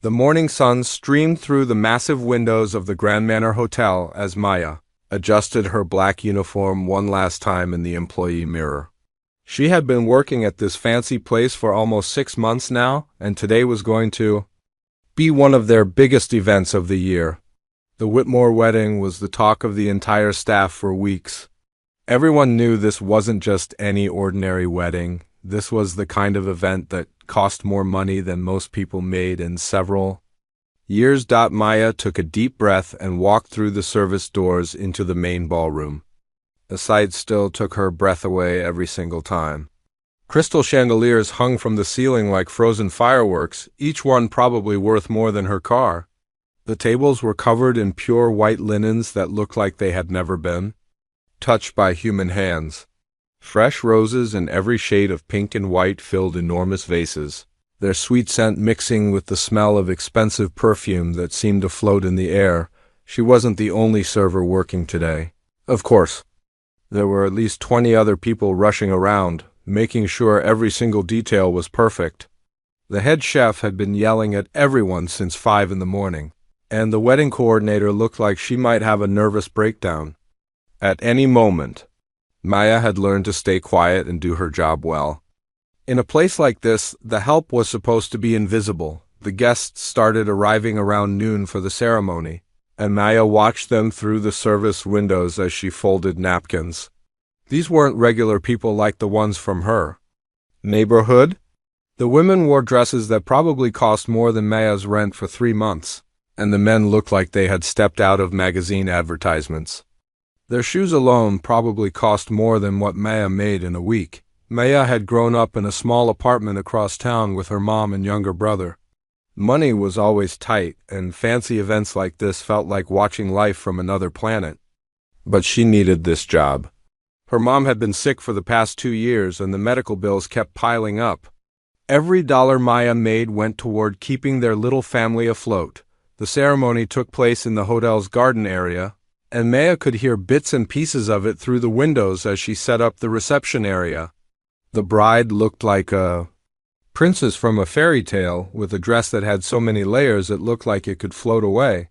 The morning sun streamed through the massive windows of the Grand Manor Hotel as Maya adjusted her black uniform one last time in the employee mirror. She had been working at this fancy place for almost 6 months now, and today was going to be one of their biggest events of the year. The Whitmore wedding was the talk of the entire staff for weeks. Everyone knew this wasn't just any ordinary wedding. This was the kind of event that cost more money than most people made in several years. Maya took a deep breath and walked through the service doors into the main ballroom. The sight still took her breath away every single time. Crystal chandeliers hung from the ceiling like frozen fireworks, each one probably worth more than her car. The tables were covered in pure white linens that looked like they had never been touched by human hands. Fresh roses in every shade of pink and white filled enormous vases, their sweet scent mixing with the smell of expensive perfume that seemed to float in the air. She wasn't the only server working today. Of course, there were at least 20 other people rushing around, making sure every single detail was perfect. The head chef had been yelling at everyone since 5 in the morning, and the wedding coordinator looked like she might have a nervous breakdown at any moment. Maya had learned to stay quiet and do her job well. In a place like this, the help was supposed to be invisible. The guests started arriving around noon for the ceremony, and Maya watched them through the service windows as she folded napkins. These weren't regular people like the ones from her neighborhood. The women wore dresses that probably cost more than Maya's rent for 3 months, and the men looked like they had stepped out of magazine advertisements. Their shoes alone probably cost more than what Maya made in a week. Maya had grown up in a small apartment across town with her mom and younger brother. Money was always tight, and fancy events like this felt like watching life from another planet. But she needed this job. Her mom had been sick for the past 2 years, and the medical bills kept piling up. Every dollar Maya made went toward keeping their little family afloat. The ceremony took place in the hotel's garden area, and Maya could hear bits and pieces of it through the windows as she set up the reception area. The bride looked like a princess from a fairy tale, with a dress that had so many layers it looked like it could float away.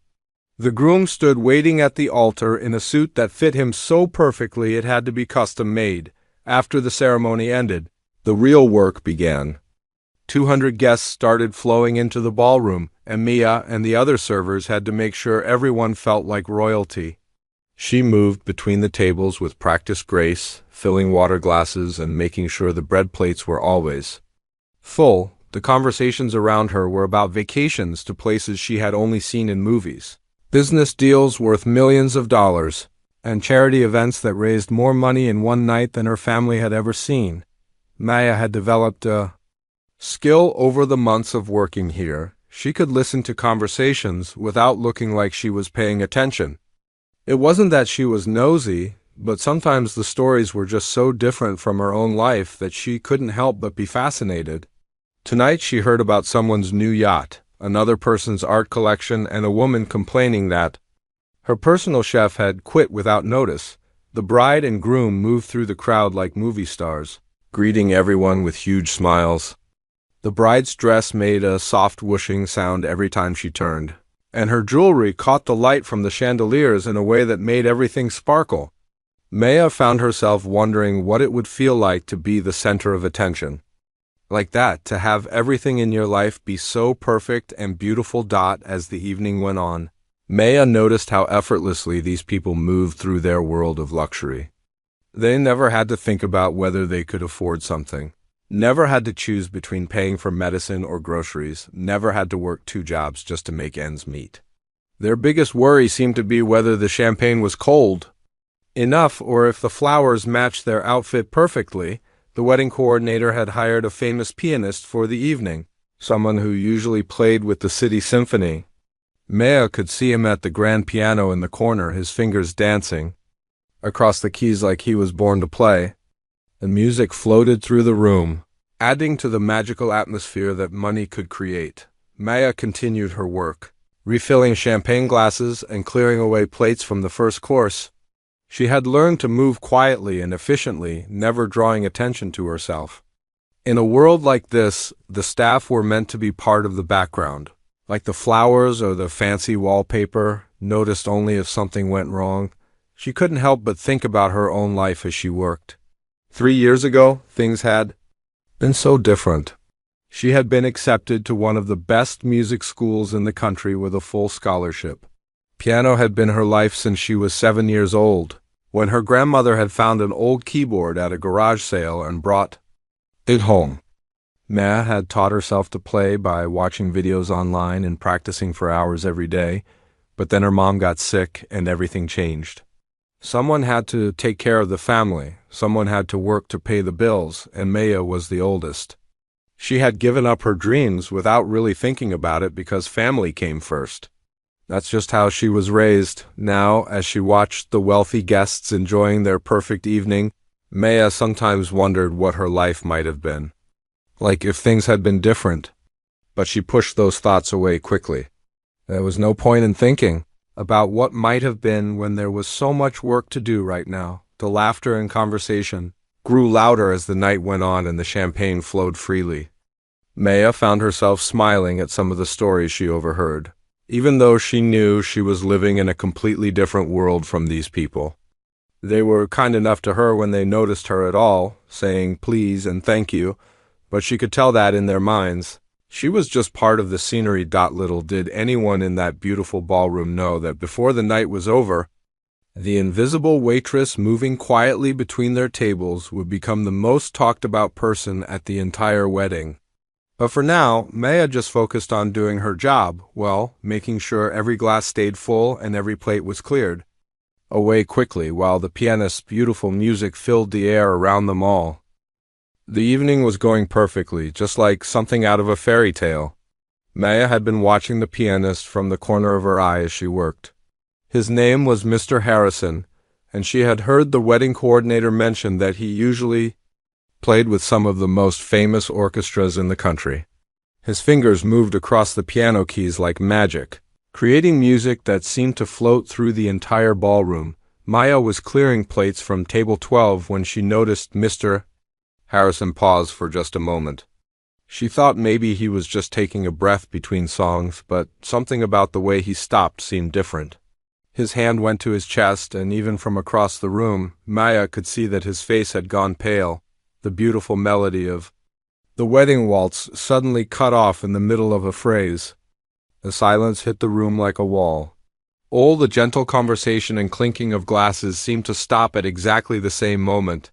The groom stood waiting at the altar in a suit that fit him so perfectly it had to be custom made. After the ceremony ended, the real work began. 200 guests started flowing into the ballroom, and Mia and the other servers had to make sure everyone felt like royalty. She moved between the tables with practiced grace, filling water glasses and making sure the bread plates were always full. The conversations around her were about vacations to places she had only seen in movies, business deals worth millions of dollars, and charity events that raised more money in one night than her family had ever seen. Maya had developed a skill over the months of working here. She could listen to conversations without looking like she was paying attention. It wasn't that she was nosy, but sometimes the stories were just so different from her own life that she couldn't help but be fascinated. Tonight she heard about someone's new yacht, another person's art collection, and a woman complaining that her personal chef had quit without notice. The bride and groom moved through the crowd like movie stars, greeting everyone with huge smiles. The bride's dress made a soft whooshing sound every time she turned, and her jewelry caught the light from the chandeliers in a way that made everything sparkle. Maya found herself wondering what it would feel like to be the center of attention. Like that, to have everything in your life be so perfect and beautiful. As the evening went on, Maya noticed how effortlessly these people moved through their world of luxury. They never had to think about whether they could afford something. Never had to choose between paying for medicine or groceries, never had to work 2 jobs just to make ends meet. Their biggest worry seemed to be whether the champagne was cold enough or if the flowers matched their outfit perfectly. The wedding coordinator had hired a famous pianist for the evening, someone who usually played with the city symphony. Maya could see him at the grand piano in the corner, his fingers dancing across the keys like he was born to play. The music floated through the room, adding to the magical atmosphere that money could create. Maya continued her work, refilling champagne glasses and clearing away plates from the first course. She had learned to move quietly and efficiently, never drawing attention to herself. In a world like this, the staff were meant to be part of the background, like the flowers or the fancy wallpaper, noticed only if something went wrong. She couldn't help but think about her own life as she worked. 3 years ago, things had been so different. She had been accepted to one of the best music schools in the country with a full scholarship. Piano had been her life since she was 7 years old, when her grandmother had found an old keyboard at a garage sale and brought it home. Maya had taught herself to play by watching videos online and practicing for hours every day, but then her mom got sick and everything changed. Someone had to take care of the family, someone had to work to pay the bills, and Maya was the oldest. She had given up her dreams without really thinking about it because family came first. That's just how she was raised. Now, as she watched the wealthy guests enjoying their perfect evening, Maya sometimes wondered what her life might have been. Like if things had been different. But she pushed those thoughts away quickly. There was no point in thinking about what might have been when there was so much work to do right now. The laughter and conversation grew louder as the night went on and the champagne flowed freely. Maya found herself smiling at some of the stories she overheard, even though she knew she was living in a completely different world from these people. They were kind enough to her when they noticed her at all, saying please and thank you, but she could tell that in their minds. She was just part of the scenery. Little did anyone in that beautiful ballroom know that before the night was over, the invisible waitress moving quietly between their tables would become the most talked about person at the entire wedding. But for now, Maya just focused on doing her job, well, making sure every glass stayed full and every plate was cleared away quickly while the pianist's beautiful music filled the air around them all. The evening was going perfectly, just like something out of a fairy tale. Maya had been watching the pianist from the corner of her eye as she worked. His name was Mr. Harrison, and she had heard the wedding coordinator mention that he usually played with some of the most famous orchestras in the country. His fingers moved across the piano keys like magic, creating music that seemed to float through the entire ballroom. Maya was clearing plates from table 12 when she noticed Mr. Harrison paused for just a moment. She thought maybe he was just taking a breath between songs, but something about the way he stopped seemed different. His hand went to his chest, and even from across the room, Maya could see that his face had gone pale. The beautiful melody of the wedding waltz suddenly cut off in the middle of a phrase. The silence hit the room like a wall. All the gentle conversation and clinking of glasses seemed to stop at exactly the same moment.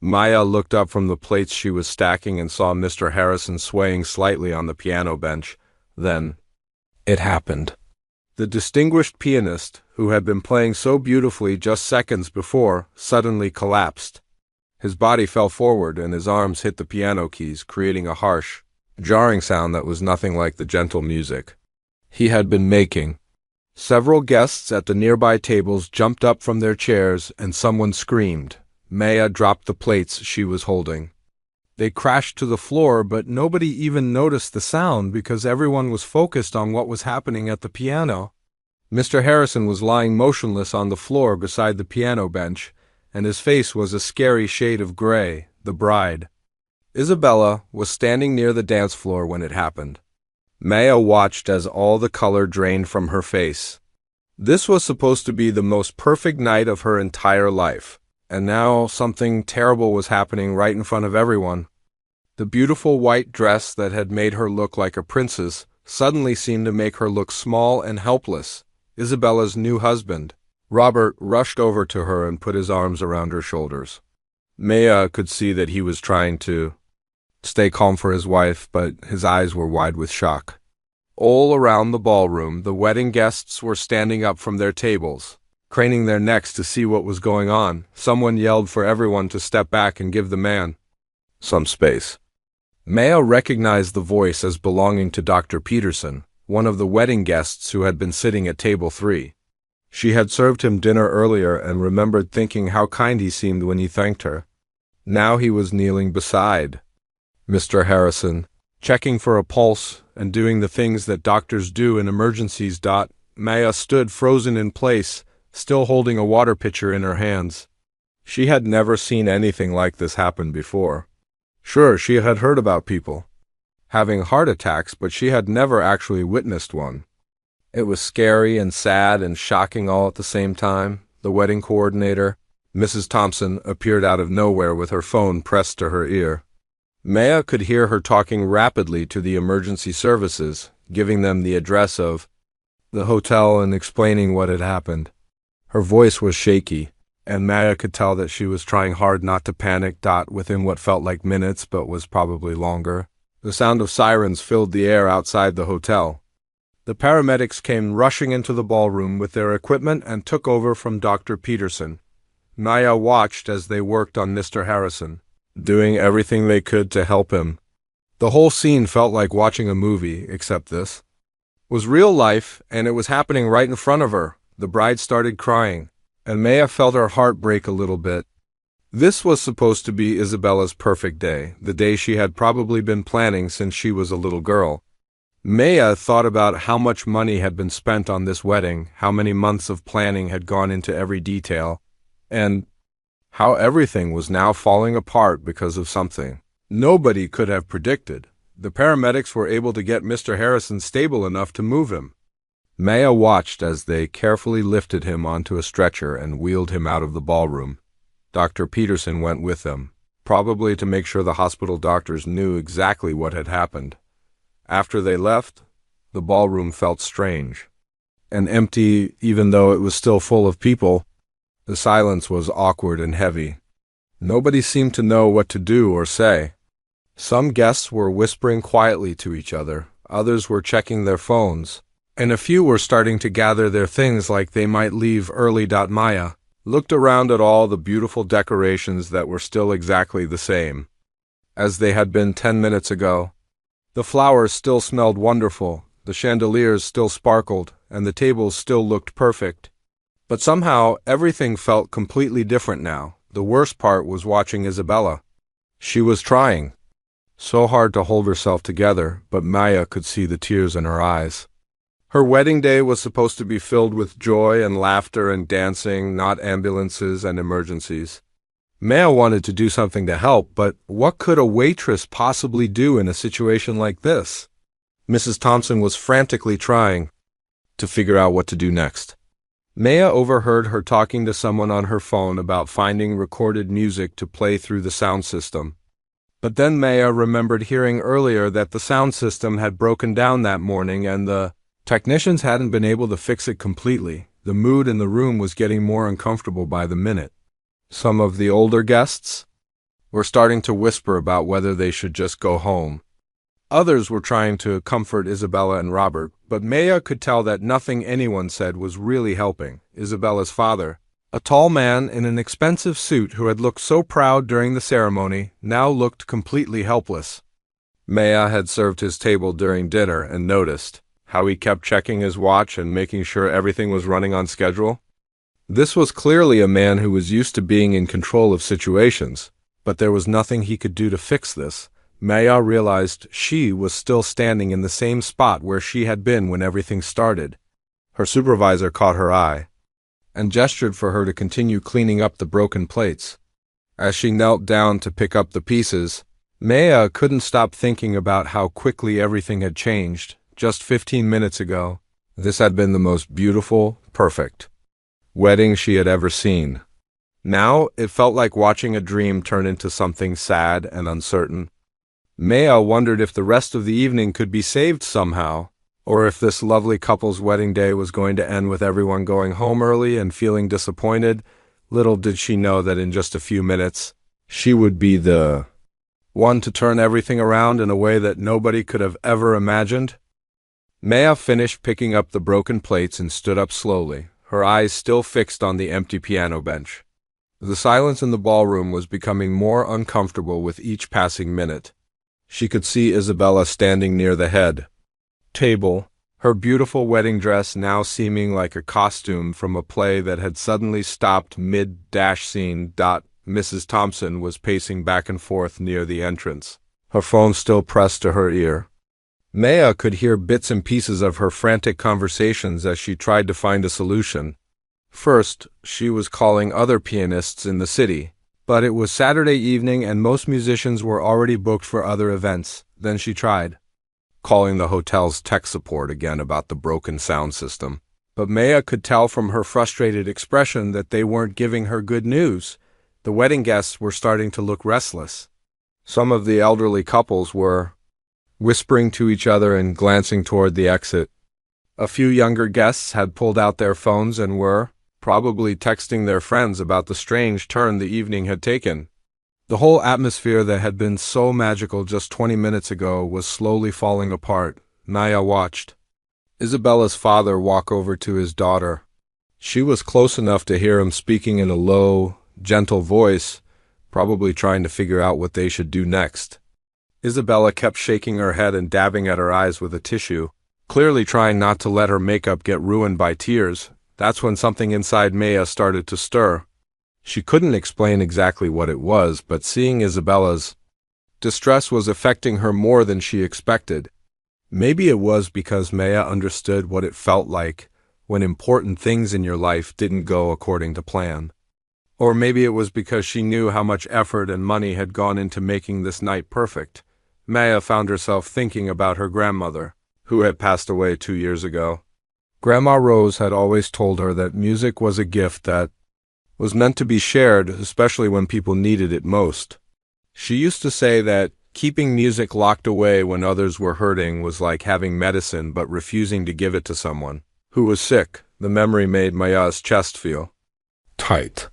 Maya looked up from the plates she was stacking and saw Mr. Harrison swaying slightly on the piano bench. Then, it happened. The distinguished pianist, who had been playing so beautifully just seconds before, suddenly collapsed. His body fell forward and his arms hit the piano keys, creating a harsh, jarring sound that was nothing like the gentle music he had been making. Several guests at the nearby tables jumped up from their chairs and someone screamed. Maya dropped the plates she was holding. They crashed to the floor, but nobody even noticed the sound because everyone was focused on what was happening at the piano. Mr. Harrison was lying motionless on the floor beside the piano bench, and his face was a scary shade of gray. The bride, Isabella, was standing near the dance floor when it happened. Maya watched as all the color drained from her face. This was supposed to be the most perfect night of her entire life. And now something terrible was happening right in front of everyone. The beautiful white dress that had made her look like a princess suddenly seemed to make her look small and helpless. Isabella's new husband, Robert, rushed over to her and put his arms around her shoulders. Maya could see that he was trying to stay calm for his wife, but his eyes were wide with shock. All around the ballroom, the wedding guests were standing up from their tables, craning their necks to see what was going on. Someone yelled for everyone to step back and give the man some space. Maya recognized the voice as belonging to Dr. Peterson, one of the wedding guests who had been sitting at table 3. She had served him dinner earlier and remembered thinking how kind he seemed when he thanked her. Now he was kneeling beside Mr. Harrison, checking for a pulse and doing the things that doctors do in emergencies. Maya stood frozen in place, still holding a water pitcher in her hands. She had never seen anything like this happen before. Sure, she had heard about people having heart attacks, but she had never actually witnessed one. It was scary and sad and shocking all at the same time. The wedding coordinator, Mrs. Thompson, appeared out of nowhere with her phone pressed to her ear. Maya could hear her talking rapidly to the emergency services, giving them the address of the hotel and explaining what had happened. Her voice was shaky, and Maya could tell that she was trying hard not to panic. Within what felt like minutes but was probably longer, the sound of sirens filled the air outside the hotel. The paramedics came rushing into the ballroom with their equipment and took over from Dr. Peterson. Maya watched as they worked on Mr. Harrison, doing everything they could to help him. The whole scene felt like watching a movie, except this was real life, and it was happening right in front of her. The bride started crying, and Maya felt her heart break a little bit. This was supposed to be Isabella's perfect day, the day she had probably been planning since she was a little girl. Maya thought about how much money had been spent on this wedding, how many months of planning had gone into every detail, and how everything was now falling apart because of something nobody could have predicted. The paramedics were able to get Mr. Harrison stable enough to move him. Maya watched as they carefully lifted him onto a stretcher and wheeled him out of the ballroom. Dr. Peterson went with them, probably to make sure the hospital doctors knew exactly what had happened. After they left, the ballroom felt strange and empty, even though it was still full of people. The silence was awkward and heavy. Nobody seemed to know what to do or say. Some guests were whispering quietly to each other, others were checking their phones, and a few were starting to gather their things like they might leave early. Maya looked around at all the beautiful decorations that were still exactly the same as they had been 10 minutes ago. The flowers still smelled wonderful, the chandeliers still sparkled, and the tables still looked perfect. But somehow everything felt completely different now. The worst part was watching Isabella. She was trying so hard to hold herself together, but Maya could see the tears in her eyes. Her wedding day was supposed to be filled with joy and laughter and dancing, not ambulances and emergencies. Maya wanted to do something to help, but what could a waitress possibly do in a situation like this? Mrs. Thompson was frantically trying to figure out what to do next. Maya overheard her talking to someone on her phone about finding recorded music to play through the sound system. But then Maya remembered hearing earlier that the sound system had broken down that morning and the technicians hadn't been able to fix it completely. The mood in the room was getting more uncomfortable by the minute. Some of the older guests were starting to whisper about whether they should just go home. Others were trying to comfort Isabella and Robert, but Maya could tell that nothing anyone said was really helping. Isabella's father, a tall man in an expensive suit who had looked so proud during the ceremony, now looked completely helpless. Maya had served his table during dinner and noticed how he kept checking his watch and making sure everything was running on schedule. This was clearly a man who was used to being in control of situations, but there was nothing he could do to fix this. Maya realized she was still standing in the same spot where she had been when everything started. Her supervisor caught her eye and gestured for her to continue cleaning up the broken plates. As she knelt down to pick up the pieces, Maya couldn't stop thinking about how quickly everything had changed. Just 15 minutes ago, this had been the most beautiful, perfect wedding she had ever seen. Now it felt like watching a dream turn into something sad and uncertain. Maya wondered if the rest of the evening could be saved somehow, or if this lovely couple's wedding day was going to end with everyone going home early and feeling disappointed. Little did she know that in just a few minutes, she would be the one to turn everything around in a way that nobody could have ever imagined. Maya finished picking up the broken plates and stood up slowly, her eyes still fixed on the empty piano bench. The silence in the ballroom was becoming more uncomfortable with each passing minute. She could see Isabella standing near the head table, her beautiful wedding dress now seeming like a costume from a play that had suddenly stopped mid-scene. Mrs. Thompson was pacing back and forth near the entrance, her phone still pressed to her ear. Maya could hear bits and pieces of her frantic conversations as she tried to find a solution. First, she was calling other pianists in the city, but it was Saturday evening and most musicians were already booked for other events. Then she tried calling the hotel's tech support again about the broken sound system. But Maya could tell from her frustrated expression that they weren't giving her good news. The wedding guests were starting to look restless. Some of the elderly couples were whispering to each other and glancing toward the exit. A few younger guests had pulled out their phones and were probably texting their friends about the strange turn the evening had taken. The whole atmosphere that had been so magical just 20 minutes ago was slowly falling apart. Maya watched Isabella's father walk over to his daughter. She was close enough to hear him speaking in a low, gentle voice, probably trying to figure out what they should do next. Isabella kept shaking her head and dabbing at her eyes with a tissue, clearly trying not to let her makeup get ruined by tears. That's when something inside Maya started to stir. She couldn't explain exactly what it was, but seeing Isabella's distress was affecting her more than she expected. Maybe it was because Maya understood what it felt like when important things in your life didn't go according to plan. Or maybe it was because she knew how much effort and money had gone into making this night perfect. Maya found herself thinking about her grandmother, who had passed away 2 years ago. Grandma Rose had always told her that music was a gift that was meant to be shared, especially when people needed it most. She used to say that keeping music locked away when others were hurting was like having medicine but refusing to give it to someone who was sick. The memory made Maya's chest feel tight.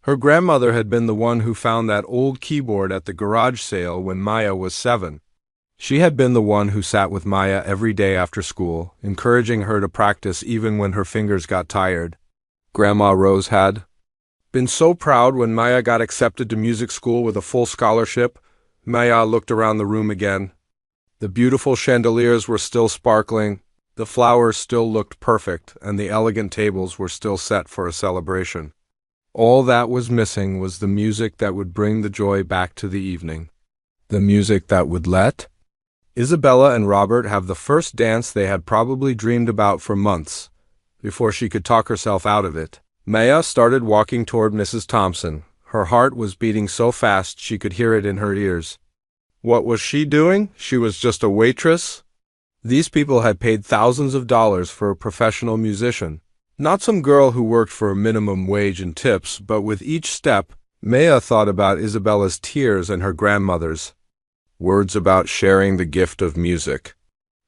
Her grandmother had been the one who found that old keyboard at the garage sale when Maya was 7. She had been the one who sat with Maya every day after school, encouraging her to practice even when her fingers got tired. Grandma Rose had been so proud when Maya got accepted to music school with a full scholarship. Maya looked around the room again. The beautiful chandeliers were still sparkling, the flowers still looked perfect, and the elegant tables were still set for a celebration. All that was missing was the music that would bring the joy back to the evening. The music that would let Isabella and Robert have the first dance they had probably dreamed about for months. Before she could talk herself out of it, Maya started walking toward Mrs. Thompson. Her heart was beating so fast she could hear it in her ears. What was she doing? She was just a waitress? These people had paid thousands of dollars for a professional musician. Not some girl who worked for a minimum wage and tips, but with each step, Maya thought about Isabella's tears and her grandmother's words about sharing the gift of music.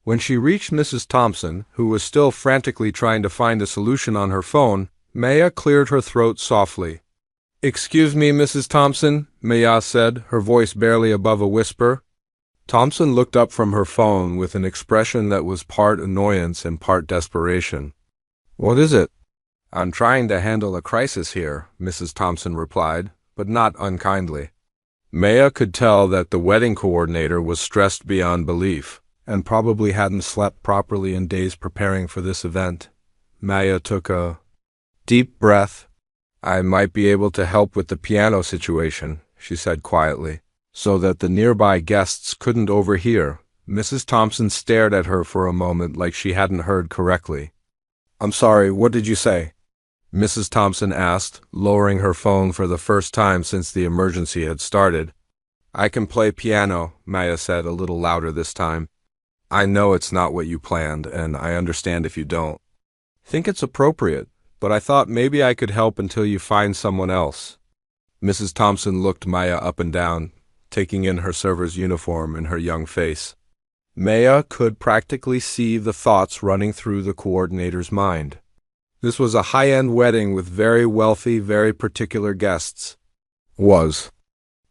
When she reached Mrs. Thompson, who was still frantically trying to find a solution on her phone, Maya cleared her throat softly. "Excuse me, Mrs. Thompson," Maya said, her voice barely above a whisper. Thompson looked up from her phone with an expression that was part annoyance and part desperation. "What is it?" "I'm trying to handle a crisis here," Mrs. Thompson replied, but not unkindly. Maya could tell that the wedding coordinator was stressed beyond belief, and probably hadn't slept properly in days preparing for this event. Maya took a deep breath. "I might be able to help with the piano situation," she said quietly, so that the nearby guests couldn't overhear. Mrs. Thompson stared at her for a moment like she hadn't heard correctly. "I'm sorry, what did you say?" Mrs. Thompson asked, lowering her phone for the first time since the emergency had started. "I can play piano," Maya said a little louder this time. "I know it's not what you planned, and I understand if you don't think it's appropriate, but I thought maybe I could help until you find someone else." Mrs. Thompson looked Maya up and down, taking in her server's uniform and her young face. Maya could practically see the thoughts running through the coordinator's mind. This was a high-end wedding with very wealthy, very particular guests. Was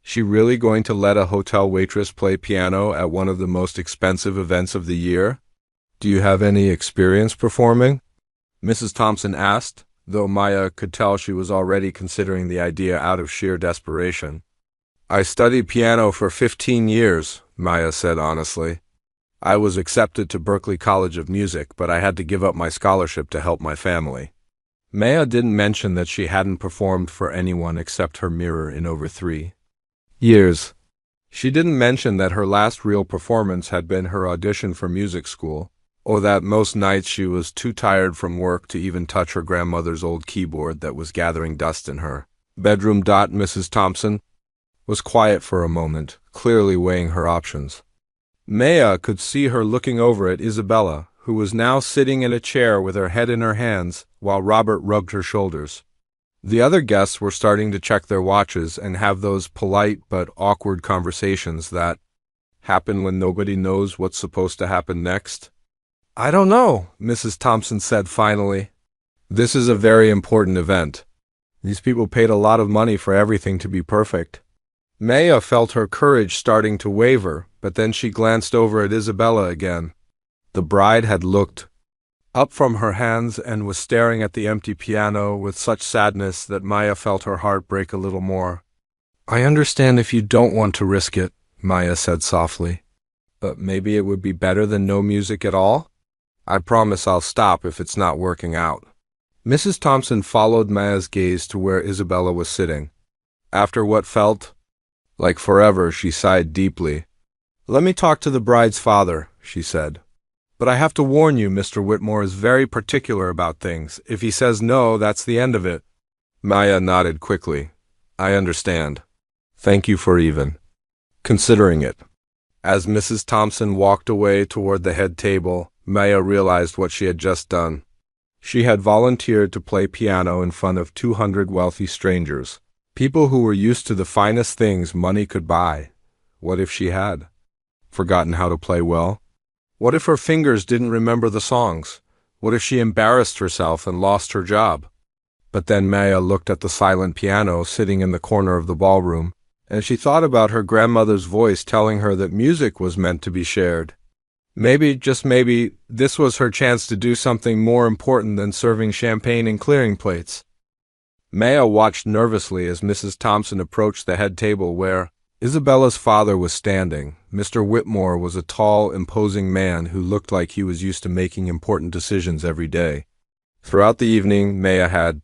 she really going to let a hotel waitress play piano at one of the most expensive events of the year? "Do you have any experience performing?" Mrs. Thompson asked, though Maya could tell she was already considering the idea out of sheer desperation. "I studied piano for 15 years, Maya said honestly. "I was accepted to Berklee College of Music, but I had to give up my scholarship to help my family." Maya didn't mention that she hadn't performed for anyone except her mirror in over 3 years. She didn't mention that her last real performance had been her audition for music school, or that most nights she was too tired from work to even touch her grandmother's old keyboard that was gathering dust in her bedroom. Mrs. Thompson was quiet for a moment, clearly weighing her options. Maya could see her looking over at Isabella, who was now sitting in a chair with her head in her hands, while Robert rubbed her shoulders. The other guests were starting to check their watches and have those polite but awkward conversations that happen when nobody knows what's supposed to happen next. "I don't know," Mrs. Thompson said finally. "This is a very important event. These people paid a lot of money for everything to be perfect." Maya felt her courage starting to waver, but then she glanced over at Isabella again. The bride had looked up from her hands and was staring at the empty piano with such sadness that Maya felt her heart break a little more. "I understand if you don't want to risk it," Maya said softly. "But maybe it would be better than no music at all? I promise I'll stop if it's not working out." Mrs. Thompson followed Maya's gaze to where Isabella was sitting. After what felt like forever, she sighed deeply. "Let me talk to the bride's father," she said. "But I have to warn you, Mr. Whitmore is very particular about things. If he says no, that's the end of it." Maya nodded quickly. "I understand. Thank you for even considering it." As Mrs. Thompson walked away toward the head table, Maya realized what she had just done. She had volunteered to play piano in front of 200 wealthy strangers, people who were used to the finest things money could buy. What if she had forgotten how to play well? What if her fingers didn't remember the songs? What if she embarrassed herself and lost her job? But then Maya looked at the silent piano sitting in the corner of the ballroom, and she thought about her grandmother's voice telling her that music was meant to be shared. Maybe, just maybe, this was her chance to do something more important than serving champagne and clearing plates. Maya watched nervously as Mrs. Thompson approached the head table where Isabella's father was standing. Mr. Whitmore was a tall, imposing man who looked like he was used to making important decisions every day. Throughout the evening, Maya had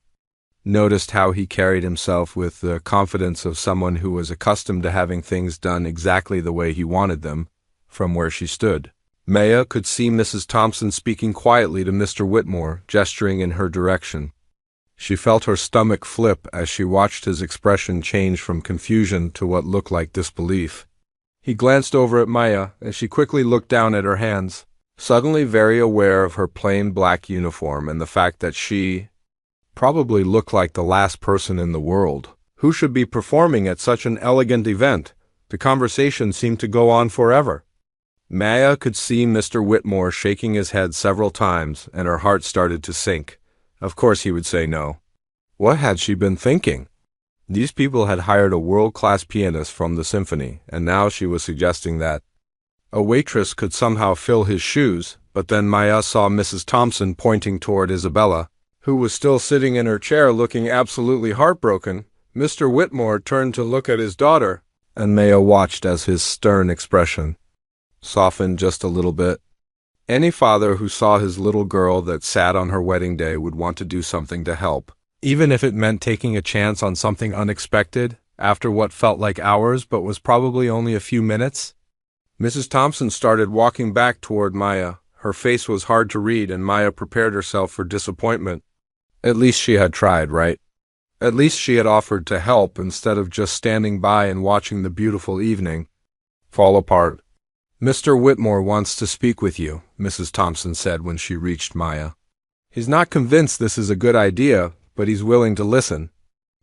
noticed how he carried himself with the confidence of someone who was accustomed to having things done exactly the way he wanted them, from where she stood. Maya could see Mrs. Thompson speaking quietly to Mr. Whitmore, gesturing in her direction. She felt her stomach flip as she watched his expression change from confusion to what looked like disbelief. He glanced over at Maya, and she quickly looked down at her hands, suddenly very aware of her plain black uniform and the fact that she probably looked like the last person in the world who should be performing at such an elegant event. The conversation seemed to go on forever. Maya could see Mr. Whitmore shaking his head several times, and her heart started to sink. Of course he would say no. What had she been thinking? These people had hired a world-class pianist from the symphony, and now she was suggesting that a waitress could somehow fill his shoes. But then Maya saw Mrs. Thompson pointing toward Isabella, who was still sitting in her chair looking absolutely heartbroken. Mr. Whitmore turned to look at his daughter, and Maya watched as his stern expression softened just a little bit. Any father who saw his little girl that sat on her wedding day would want to do something to help, even if it meant taking a chance on something unexpected, after what felt like hours but was probably only a few minutes. Mrs. Thompson started walking back toward Maya. Her face was hard to read, and Maya prepared herself for disappointment. At least she had tried, right? At least she had offered to help instead of just standing by and watching the beautiful evening fall apart. "Mr. Whitmore wants to speak with you," Mrs. Thompson said when she reached Maya. "He's not convinced this is a good idea, but he's willing to listen."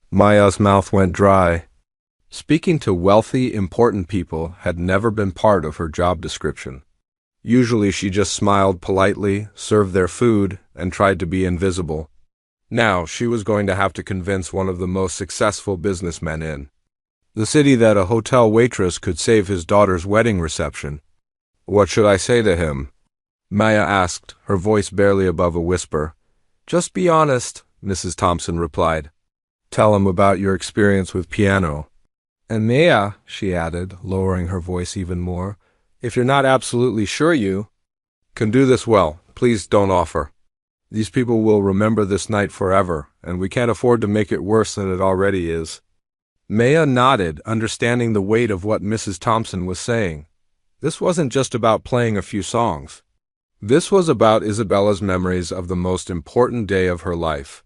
Maya's mouth went dry. Speaking to wealthy, important people had never been part of her job description. Usually she just smiled politely, served their food, and tried to be invisible. Now she was going to have to convince one of the most successful businessmen in the city that a hotel waitress could save his daughter's wedding reception. "What should I say to him?" Maya asked, her voice barely above a whisper. "Just be honest," Mrs. Thompson replied. "Tell him about your experience with piano. And Maya," she added, lowering her voice even more, "if you're not absolutely sure you can do this well, please don't offer. These people will remember this night forever, and we can't afford to make it worse than it already is." Maya nodded, understanding the weight of what Mrs. Thompson was saying. This wasn't just about playing a few songs. This was about Isabella's memories of the most important day of her life.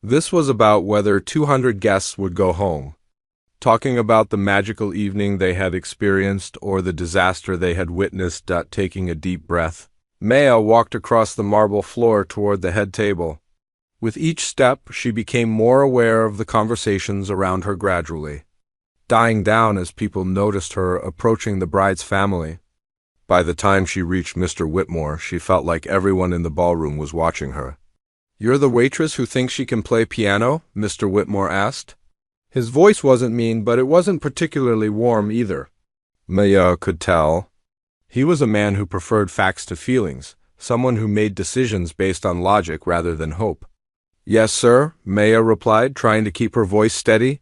This was about whether 200 guests would go home talking about the magical evening they had experienced or the disaster they had witnessed. Taking a deep breath, Maya walked across the marble floor toward the head table. With each step, she became more aware of the conversations around her gradually, dying down as people noticed her approaching the bride's family. By the time she reached Mr. Whitmore, she felt like everyone in the ballroom was watching her. "You're the waitress who thinks she can play piano?" Mr. Whitmore asked. His voice wasn't mean, but it wasn't particularly warm either. Maya could tell. He was a man who preferred facts to feelings, someone who made decisions based on logic rather than hope. "Yes, sir," Maya replied, trying to keep her voice steady.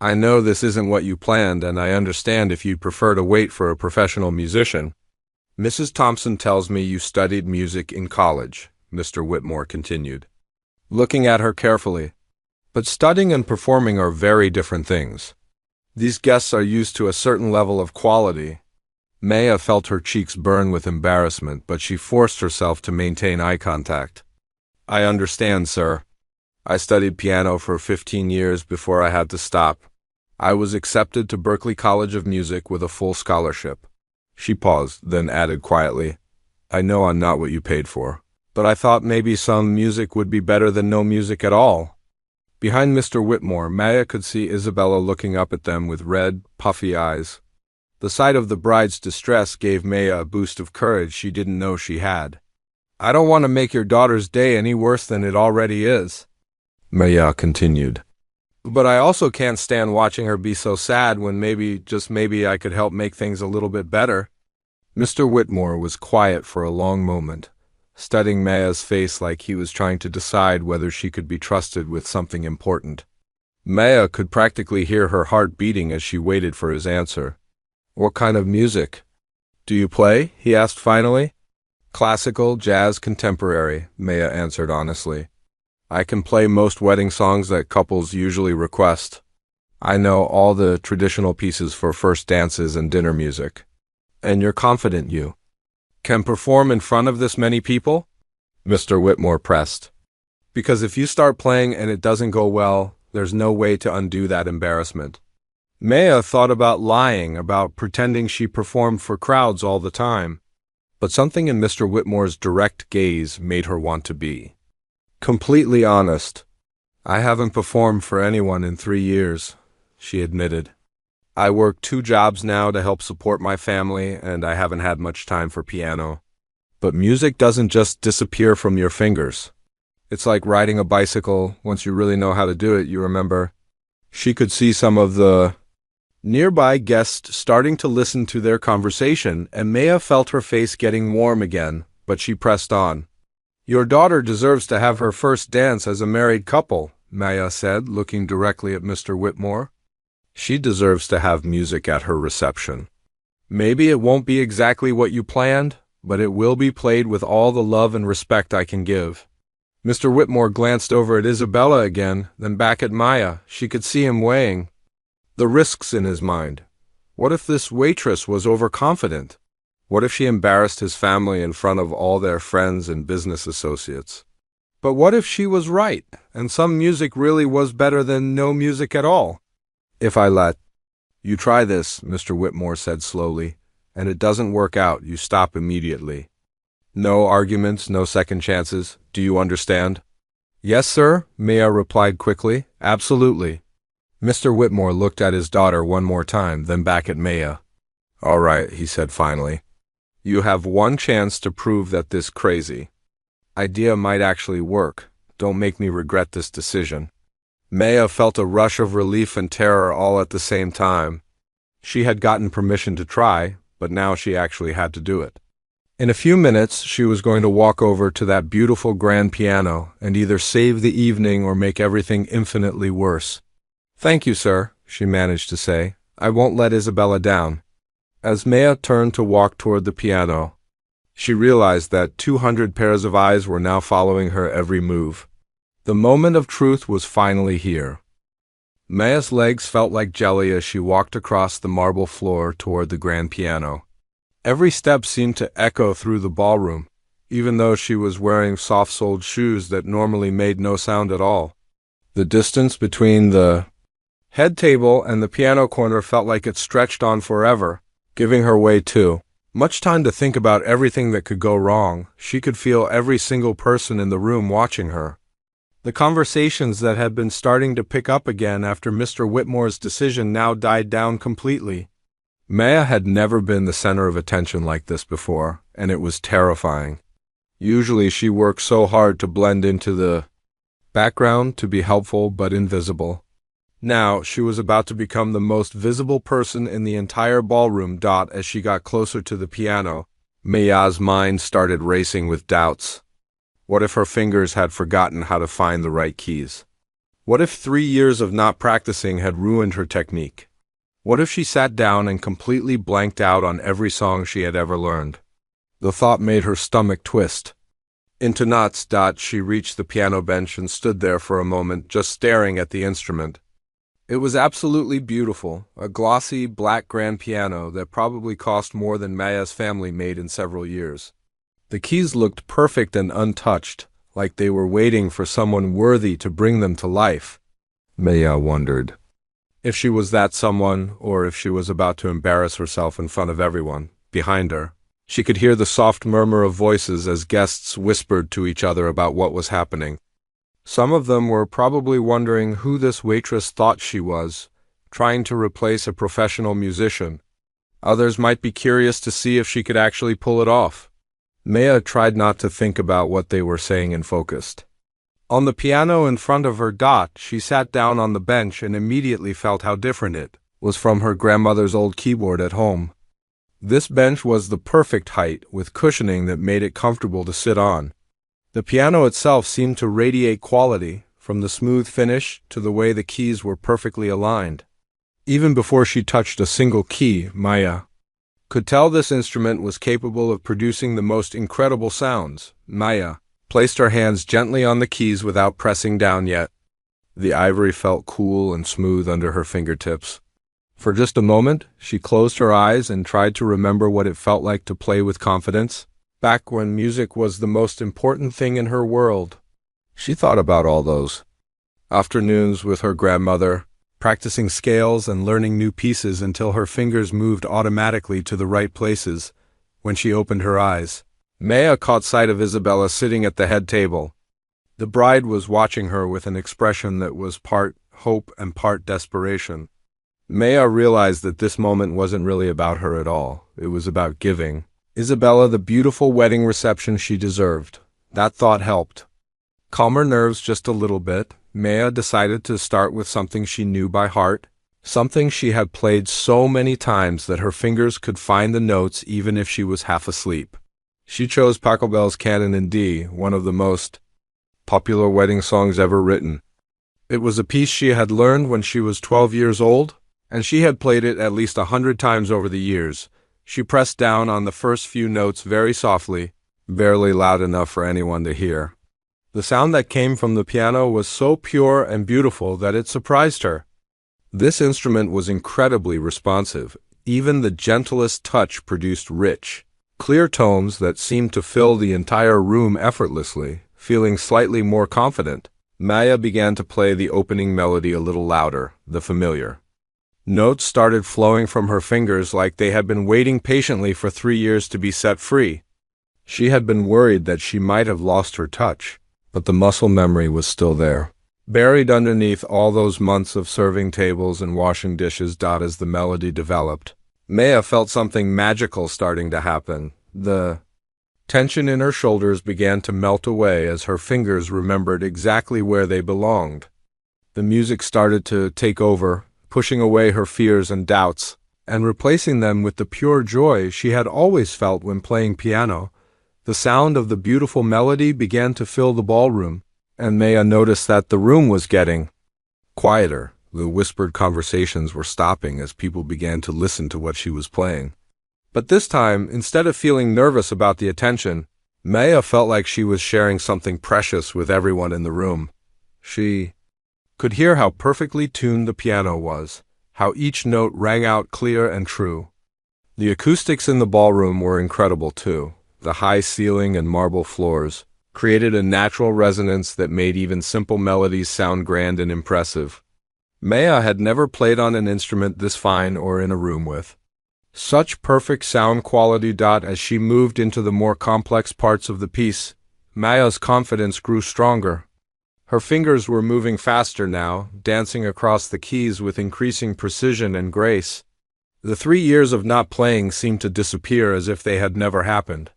"I know this isn't what you planned, and I understand if you'd prefer to wait for a professional musician." "Mrs. Thompson tells me you studied music in college," Mr. Whitmore continued, looking at her carefully. "But studying and performing are very different things. These guests are used to a certain level of quality." Maya felt her cheeks burn with embarrassment, but she forced herself to maintain eye contact. "I understand, sir. I studied piano for 15 years before I had to stop. I was accepted to Berklee College of Music with a full scholarship." She paused, then added quietly, "I know I'm not what you paid for, but I thought maybe some music would be better than no music at all." Behind Mr. Whitmore, Maya could see Isabella looking up at them with red, puffy eyes. The sight of the bride's distress gave Maya a boost of courage she didn't know she had. "I don't want to make your daughter's day any worse than it already is," Maya continued. "But I also can't stand watching her be so sad when maybe, just maybe, I could help make things a little bit better." Mr. Whitmore was quiet for a long moment, studying Maya's face like he was trying to decide whether she could be trusted with something important. Maya could practically hear her heart beating as she waited for his answer. "What kind of music do you play?" he asked finally. "Classical, jazz, contemporary," Maya answered honestly. "I can play most wedding songs that couples usually request. I know all the traditional pieces for first dances and dinner music." "And you're confident you can perform in front of this many people?" Mr. Whitmore pressed. "Because if you start playing and it doesn't go well, there's no way to undo that embarrassment." Maya thought about lying, about pretending she performed for crowds all the time. But something in Mr. Whitmore's direct gaze made her want to be completely honest. "I haven't performed for anyone in 3 years," she admitted. "I work 2 jobs now to help support my family, and I haven't had much time for piano." "But music doesn't just disappear from your fingers. It's like riding a bicycle. Once you really know how to do it, you remember." She could see some of the nearby guests starting to listen to their conversation, and Maya felt her face getting warm again, but she pressed on. "Your daughter deserves to have her first dance as a married couple," Maya said, looking directly at Mr. Whitmore. "She deserves to have music at her reception. Maybe it won't be exactly what you planned, but it will be played with all the love and respect I can give." Mr. Whitmore glanced over at Isabella again, then back at Maya. She could see him weighing the risks in his mind. What if this waitress was overconfident? What if she embarrassed his family in front of all their friends and business associates? But what if she was right, and some music really was better than no music at all? "If I let you try this," Mr. Whitmore said slowly, "and it doesn't work out, you stop immediately. No arguments, no second chances. Do you understand?" "Yes, sir," Maya replied quickly. "Absolutely." Mr. Whitmore looked at his daughter one more time, then back at Maya. "All right," he said finally. "You have one chance to prove that this crazy idea might actually work. Don't make me regret this decision." Maya felt a rush of relief and terror all at the same time. She had gotten permission to try, but now she actually had to do it. In a few minutes, she was going to walk over to that beautiful grand piano and either save the evening or make everything infinitely worse. "Thank you, sir," she managed to say. "I won't let Isabella down." As Maya turned to walk toward the piano, she realized that 200 pairs of eyes were now following her every move. The moment of truth was finally here. Maya's legs felt like jelly as she walked across the marble floor toward the grand piano. Every step seemed to echo through the ballroom, even though she was wearing soft-soled shoes that normally made no sound at all. The distance between the head table and the piano corner felt like it stretched on forever, giving her way too much time to think about everything that could go wrong. She could feel every single person in the room watching her. The conversations that had been starting to pick up again after Mr. Whitmore's decision now died down completely. Maya had never been the center of attention like this before, and it was terrifying. Usually she worked so hard to blend into the background, to be helpful but invisible. Now she was about to become the most visible person in the entire ballroom. As she got closer to the piano, Maya's mind started racing with doubts. What if her fingers had forgotten how to find the right keys? What if 3 years of not practicing had ruined her technique? What if she sat down and completely blanked out on every song she had ever learned? The thought made her stomach twist into knots. She reached the piano bench and stood there for a moment, just staring at the instrument. It was absolutely beautiful, a glossy black grand piano that probably cost more than Maya's family made in several years. The keys looked perfect and untouched, like they were waiting for someone worthy to bring them to life. Maya wondered if she was that someone, or if she was about to embarrass herself in front of everyone. Behind her, she could hear the soft murmur of voices as guests whispered to each other about what was happening. Some of them were probably wondering who this waitress thought she was, trying to replace a professional musician. Others might be curious to see if she could actually pull it off. Maya tried not to think about what they were saying and focused. On the piano in front of her, she sat down on the bench and immediately felt how different it was from her grandmother's old keyboard at home. This bench was the perfect height, with cushioning that made it comfortable to sit on. The piano itself seemed to radiate quality, from the smooth finish to the way the keys were perfectly aligned. Even before she touched a single key, Maya could tell this instrument was capable of producing the most incredible sounds. Maya placed her hands gently on the keys without pressing down yet. The ivory felt cool and smooth under her fingertips. For just a moment, she closed her eyes and tried to remember what it felt like to play with confidence. Back when music was the most important thing in her world. She thought about all those afternoons with her grandmother, practicing scales and learning new pieces until her fingers moved automatically to the right places. When she opened her eyes, Maya caught sight of Isabella sitting at the head table. The bride was watching her with an expression that was part hope and part desperation. Maya realized that this moment wasn't really about her at all. It was about giving Isabella the beautiful wedding reception she deserved. That thought helped calm her nerves just a little bit. Maya decided to start with something she knew by heart, something she had played so many times that her fingers could find the notes even if she was half asleep. She chose Pachelbel's Canon in D, one of the most popular wedding songs ever written. It was a piece she had learned when she was 12 years old, and she had played it at least 100 times over the years. She pressed down on the first few notes very softly, barely loud enough for anyone to hear. The sound that came from the piano was so pure and beautiful that it surprised her. This instrument was incredibly responsive. Even the gentlest touch produced rich, clear tones that seemed to fill the entire room effortlessly. Feeling slightly more confident, Maya began to play the opening melody a little louder, the familiar notes started flowing from her fingers like they had been waiting patiently for 3 years to be set free. She had been worried that she might have lost her touch, but the muscle memory was still there, buried underneath all those months of serving tables and washing dishes. As the melody developed, Maya felt something magical starting to happen. The tension in her shoulders began to melt away as her fingers remembered exactly where they belonged. The music started to take over, pushing away her fears and doubts, and replacing them with the pure joy she had always felt when playing piano. The sound of the beautiful melody began to fill the ballroom, and Maya noticed that the room was getting quieter. The whispered conversations were stopping as people began to listen to what she was playing. But this time, instead of feeling nervous about the attention, Maya felt like she was sharing something precious with everyone in the room. She could hear how perfectly tuned the piano was, how each note rang out clear and true. The acoustics in the ballroom were incredible too. The high ceiling and marble floors created a natural resonance that made even simple melodies sound grand and impressive. Maya had never played on an instrument this fine or in a room with such perfect sound quality. As she moved into the more complex parts of the piece, Maya's confidence grew stronger. Her fingers were moving faster now, dancing across the keys with increasing precision and grace. The 3 years of not playing seemed to disappear as if they had never happened.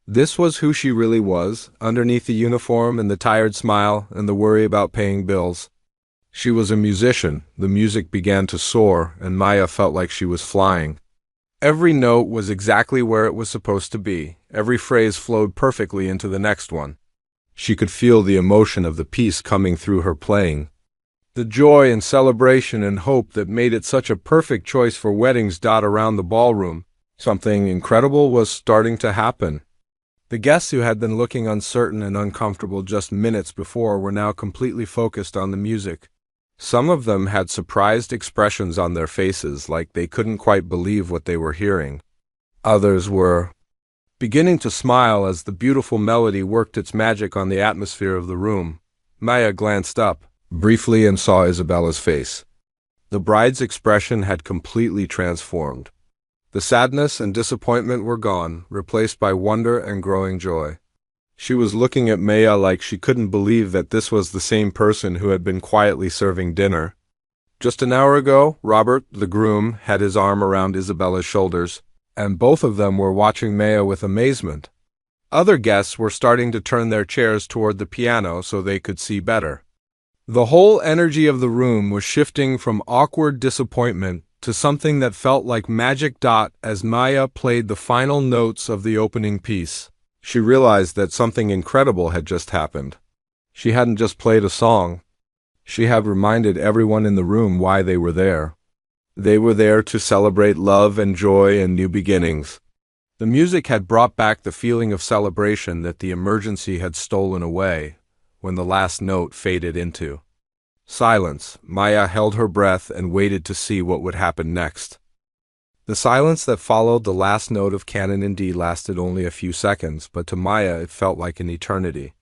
This was who she really was, underneath the uniform and the tired smile and the worry about paying bills. She was a musician. The music began to soar, and Maya felt like she was flying. Every note was exactly where it was supposed to be. Every phrase flowed perfectly into the next one. She could feel the emotion of the piece coming through her playing. The joy and celebration and hope that made it such a perfect choice for weddings. Around the ballroom, something incredible was starting to happen. The guests who had been looking uncertain and uncomfortable just minutes before were now completely focused on the music. Some of them had surprised expressions on their faces, like they couldn't quite believe what they were hearing. Others were beginning to smile as the beautiful melody worked its magic on the atmosphere of the room. Maya glanced up briefly and saw Isabella's face. The bride's expression had completely transformed. The sadness and disappointment were gone, replaced by wonder and growing joy. She was looking at Maya like she couldn't believe that this was the same person who had been quietly serving dinner. Just an hour ago, Robert, the groom, had his arm around Isabella's shoulders, and both of them were watching Maya with amazement. Other guests were starting to turn their chairs toward the piano so they could see better. The whole energy of the room was shifting from awkward disappointment to something that felt like magic. As Maya played the final notes of the opening piece, she realized that something incredible had just happened. She hadn't just played a song. She had reminded everyone in the room why they were there. They were there to celebrate love and joy and new beginnings. The music had brought back the feeling of celebration that the emergency had stolen away when the last note faded into silence. Maya held her breath and waited to see what would happen next. The silence that followed the last note of canon in D lasted only a few seconds, but to Maya it felt like an eternity.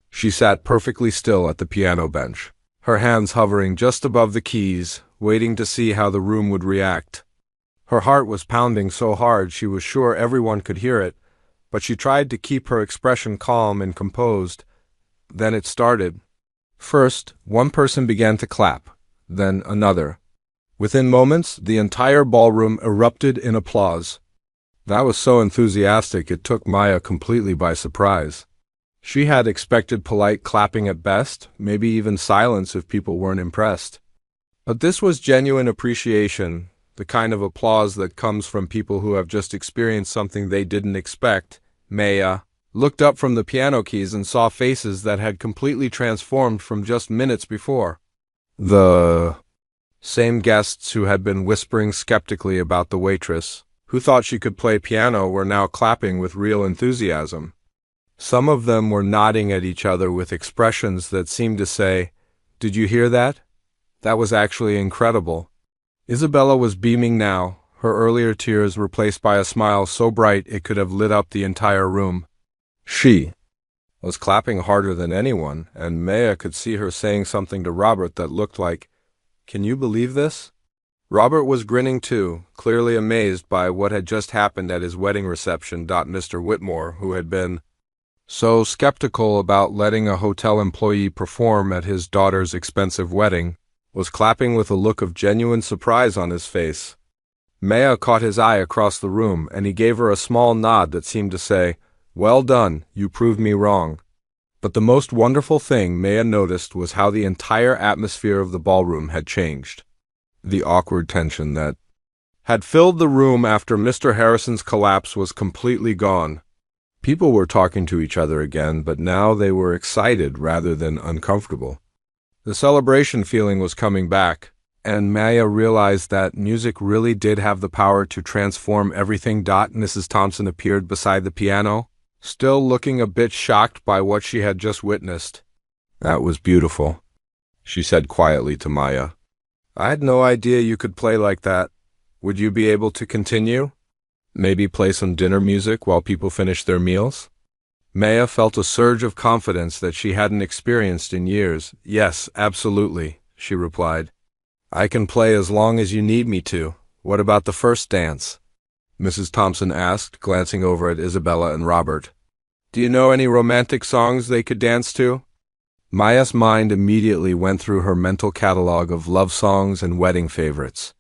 She sat perfectly still at the piano bench, her hands hovering just above the keys, waiting to see how the room would react. Her heart was pounding so hard she was sure everyone could hear it, but she tried to keep her expression calm and composed. Then it started. First, one person began to clap, then another. Within moments, the entire ballroom erupted in applause. That was so enthusiastic it took Maya completely by surprise. She had expected polite clapping at best, maybe even silence if people weren't impressed. But this was genuine appreciation, the kind of applause that comes from people who have just experienced something they didn't expect. Maya looked up from the piano keys and saw faces that had completely transformed from just minutes before. The same guests who had been whispering skeptically about the waitress, who thought she could play piano, were now clapping with real enthusiasm. Some of them were nodding at each other with expressions that seemed to say, "Did you hear that? That was actually incredible." Isabella was beaming now, her earlier tears replaced by a smile so bright it could have lit up the entire room. She was clapping harder than anyone, and Maya could see her saying something to Robert that looked like, "Can you believe this?" Robert was grinning too, clearly amazed by what had just happened at his wedding reception. Mr. Whitmore, who had been so skeptical about letting a hotel employee perform at his daughter's expensive wedding, was clapping with a look of genuine surprise on his face. Maya caught his eye across the room, and he gave her a small nod that seemed to say, "Well done, you proved me wrong." But the most wonderful thing Maya noticed was how the entire atmosphere of the ballroom had changed. The awkward tension that had filled the room after Mr. Harrison's collapse was completely gone. People were talking to each other again, but now they were excited rather than uncomfortable. The celebration feeling was coming back, and Maya realized that music really did have the power to transform everything. Mrs. Thompson appeared beside the piano, still looking a bit shocked by what she had just witnessed. "That was beautiful," she said quietly to Maya. "I had no idea you could play like that. Would you be able to continue? Maybe play some dinner music while people finish their meals?" Maya felt a surge of confidence that she hadn't experienced in years. "Yes, absolutely," she replied. I can play as long as you need me to. What about the first dance? Mrs. Thompson asked, glancing over at Isabella and Robert. Do you know any romantic songs they could dance to? Maya's mind immediately went through her mental catalog of love songs and wedding favorites.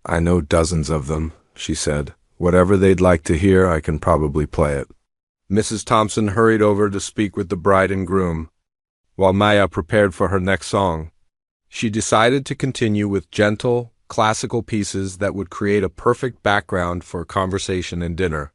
I know dozens of them, she said. Whatever they'd like to hear, I can probably play it. Mrs. Thompson hurried over to speak with the bride and groom, while Maya prepared for her next song. She decided to continue with gentle, classical pieces that would create a perfect background for conversation and dinner.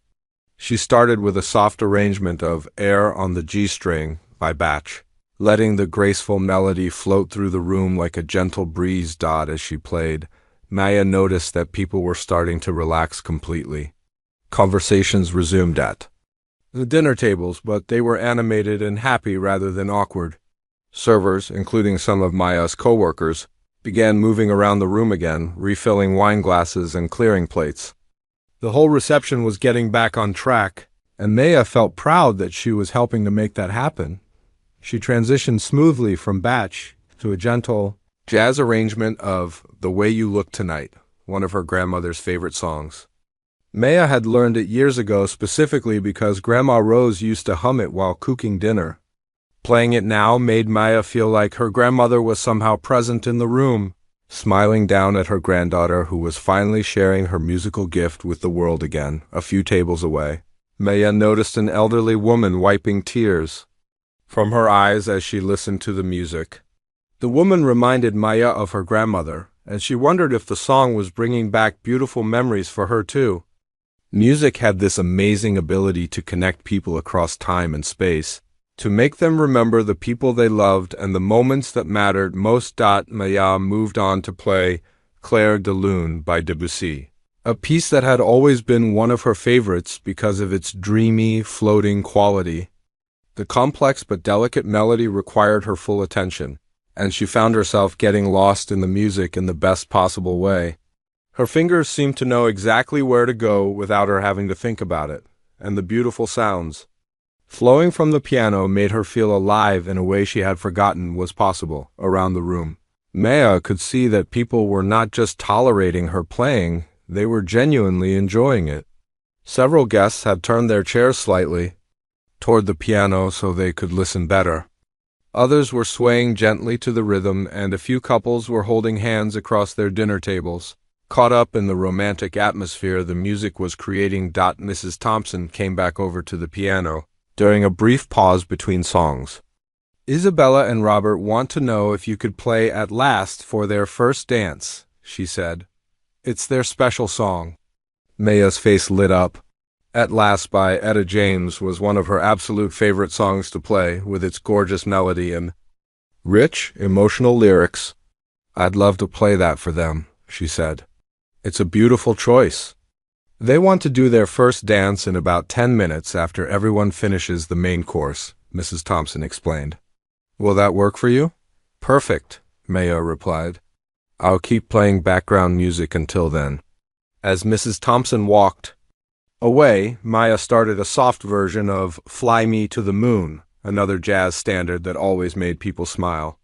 She started with a soft arrangement of Air on the G String by Bach, letting the graceful melody float through the room like a gentle breeze. As she played, Maya noticed that people were starting to relax completely. Conversations resumed at the dinner tables, but they were animated and happy rather than awkward. Servers, including some of Maya's co-workers, began moving around the room again, refilling wine glasses and clearing plates. The whole reception was getting back on track, and Maya felt proud that she was helping to make that happen. She transitioned smoothly from Bach to a gentle jazz arrangement of The Way You Look Tonight, one of her grandmother's favorite songs. Maya had learned it years ago specifically because Grandma Rose used to hum it while cooking dinner. Playing it now made Maya feel like her grandmother was somehow present in the room, smiling down at her granddaughter who was finally sharing her musical gift with the world again, a few tables away. Maya noticed an elderly woman wiping tears from her eyes as she listened to the music. The woman reminded Maya of her grandmother, and she wondered if the song was bringing back beautiful memories for her too. Music had this amazing ability to connect people across time and space, to make them remember the people they loved and the moments that mattered most. Maya moved on to play Clair de Lune by Debussy, a piece that had always been one of her favorites because of its dreamy, floating quality. The complex but delicate melody required her full attention, and she found herself getting lost in the music in the best possible way. Her fingers seemed to know exactly where to go without her having to think about it, and the beautiful sounds flowing from the piano made her feel alive in a way she had forgotten was possible around the room. Maya could see that people were not just tolerating her playing, they were genuinely enjoying it. Several guests had turned their chairs slightly toward the piano so they could listen better. Others were swaying gently to the rhythm, and a few couples were holding hands across their dinner tables, caught up in the romantic atmosphere the music was creating. Mrs. Thompson came back over to the piano during a brief pause between songs. Isabella and Robert want to know if you could play At Last for their first dance, she said. It's their special song. Maya's face lit up. At Last by Etta James was one of her absolute favorite songs to play, with its gorgeous melody and rich, emotional lyrics. I'd love to play that for them, she said. It's a beautiful choice. They want to do their first dance in about 10 minutes after everyone finishes the main course, Mrs. Thompson explained. Will that work for you? Perfect, Maya replied. I'll keep playing background music until then. As Mrs. Thompson walked away, Maya started a soft version of Fly Me to the Moon, another jazz standard that always made people smile.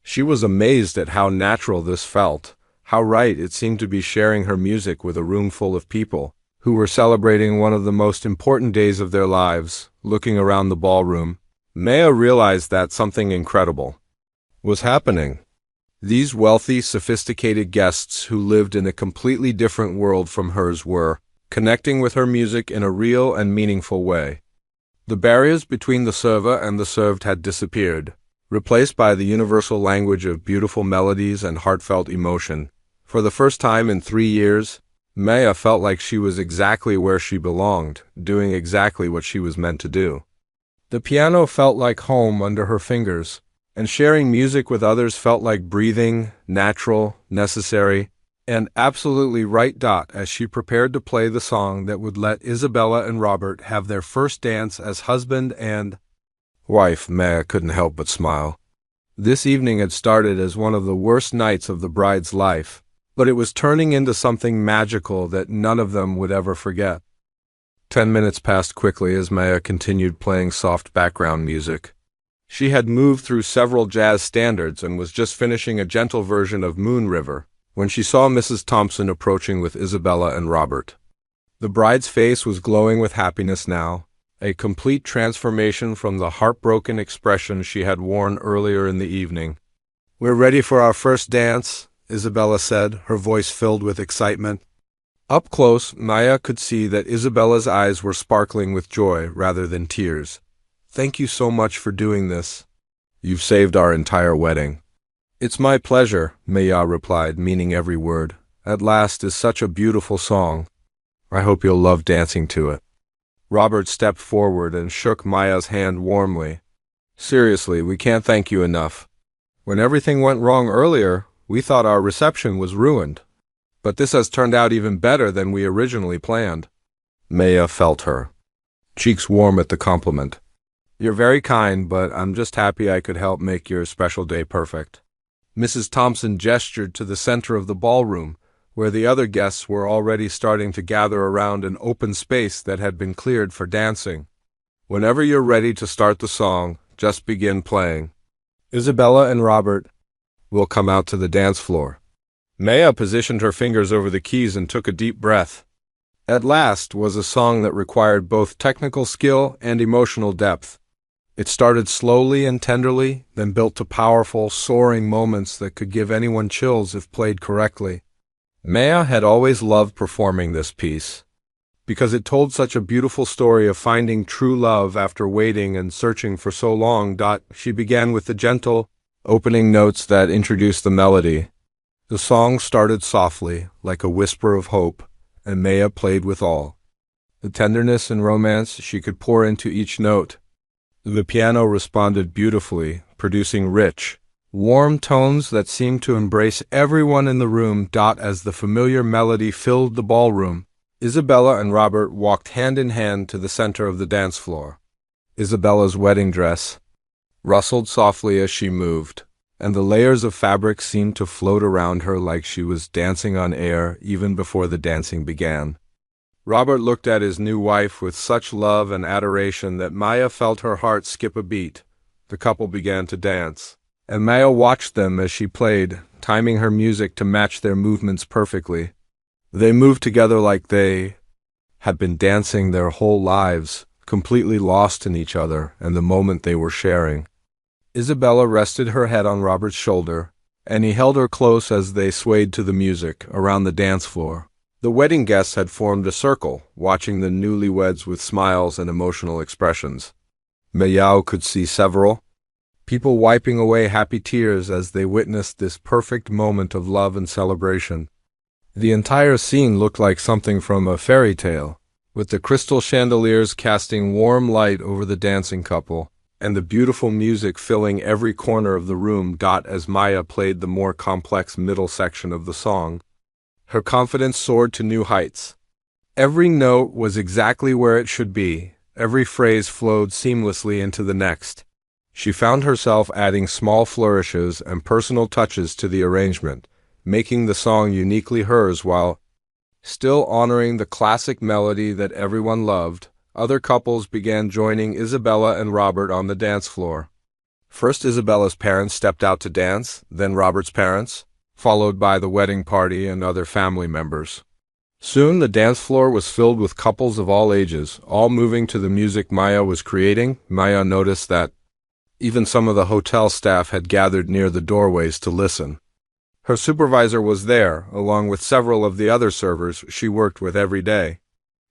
She was amazed at how natural this felt, how right it seemed to be sharing her music with a room full of people who were celebrating one of the most important days of their lives. Looking around the ballroom, Maya realized that something incredible was happening. These wealthy, sophisticated guests who lived in a completely different world from hers were connecting with her music in a real and meaningful way. The barriers between the server and the served had disappeared, replaced by the universal language of beautiful melodies and heartfelt emotion. For the first time in 3 years, Maya felt like she was exactly where she belonged, doing exactly what she was meant to do. The piano felt like home under her fingers, and sharing music with others felt like breathing, natural, necessary, and absolutely right. As she prepared to play the song that would let Isabella and Robert have their first dance as husband and wife, Maya couldn't help but smile. This evening had started as one of the worst nights of the bride's life, but it was turning into something magical that none of them would ever forget. 10 minutes passed quickly as Maya continued playing soft background music. She had moved through several jazz standards and was just finishing a gentle version of Moon River, when she saw Mrs. Thompson approaching with Isabella and Robert. The bride's face was glowing with happiness now, a complete transformation from the heartbroken expression she had worn earlier in the evening. "We're ready for our first dance," Isabella said, her voice filled with excitement. Up close, Maya could see that Isabella's eyes were sparkling with joy rather than tears. "Thank you so much for doing this. You've saved our entire wedding." "It's my pleasure," Maya replied, meaning every word. "At Last is such a beautiful song. I hope you'll love dancing to it." Robert stepped forward and shook Maya's hand warmly. "Seriously, we can't thank you enough. When everything went wrong earlier, we thought our reception was ruined. But this has turned out even better than we originally planned." Maya felt her cheeks warm at the compliment. "You're very kind, but I'm just happy I could help make your special day perfect." Mrs. Thompson gestured to the center of the ballroom, where the other guests were already starting to gather around an open space that had been cleared for dancing. "Whenever you're ready to start the song, just begin playing. Isabella and Robert will come out to the dance floor." Maya positioned her fingers over the keys and took a deep breath. At Last was a song that required both technical skill and emotional depth. It started slowly and tenderly, then built to powerful, soaring moments that could give anyone chills if played correctly. Maya had always loved performing this piece, because it told such a beautiful story of finding true love after waiting and searching for so long. She began with the gentle, opening notes that introduced the melody. The song started softly, like a whisper of hope, and Maya played with all the tenderness and romance she could pour into each note. The piano responded beautifully, producing rich, warm tones that seemed to embrace everyone in the room. As the familiar melody filled the ballroom, Isabella and Robert walked hand in hand to the center of the dance floor. Isabella's wedding dress rustled softly as she moved, and the layers of fabric seemed to float around her like she was dancing on air even before the dancing began. Robert looked at his new wife with such love and adoration that Maya felt her heart skip a beat. The couple began to dance, and Maya watched them as she played, timing her music to match their movements perfectly. They moved together like they had been dancing their whole lives, completely lost in each other and the moment they were sharing. Isabella rested her head on Robert's shoulder, and he held her close as they swayed to the music around the dance floor. The wedding guests had formed a circle, watching the newlyweds with smiles and emotional expressions. Mayao could see several people wiping away happy tears as they witnessed this perfect moment of love and celebration. The entire scene looked like something from a fairy tale, with the crystal chandeliers casting warm light over the dancing couple, and the beautiful music filling every corner of the room. As Maya played the more complex middle section of the song, her confidence soared to new heights. Every note was exactly where it should be, every phrase flowed seamlessly into the next. She found herself adding small flourishes and personal touches to the arrangement, making the song uniquely hers while still honoring the classic melody that everyone loved. Other couples began joining Isabella and Robert on the dance floor. First, Isabella's parents stepped out to dance, then Robert's parents, followed by the wedding party and other family members. Soon the dance floor was filled with couples of all ages, all moving to the music Maya was creating. Maya noticed that even some of the hotel staff had gathered near the doorways to listen. Her supervisor was there, along with several of the other servers she worked with every day.